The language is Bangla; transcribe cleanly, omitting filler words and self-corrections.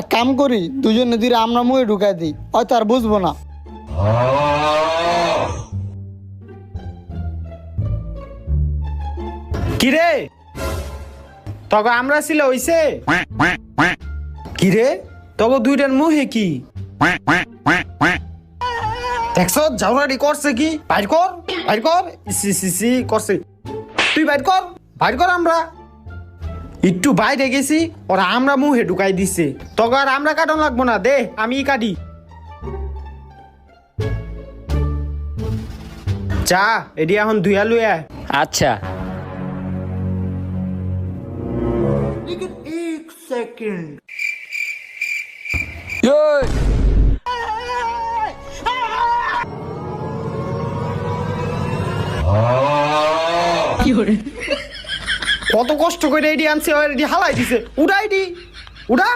এক কাম করি, দুজনে ধীরে আমরা মুখে ঢুকাই দিই, হয়তো আর বুঝবো না। কিরে তবে আমরা ছিল হইছে কিরে তবে দুইটার মুহে কি দেখছ ঝাউরাটি করছে কি বাইর কর সি করছে তুই বাইর কর আমরা একটু বাইরে গেছি ওরা আমরা মুহে ঢুকাই দিছে তবে আর আমরা কাটন লাগবো না দে আমি কাটি চা এটি এখন ধুয়া লুয়া আচ্ছা কত কষ্ট করে এটি আনছে এটি হালাই দিছে উড়া এটি উড়া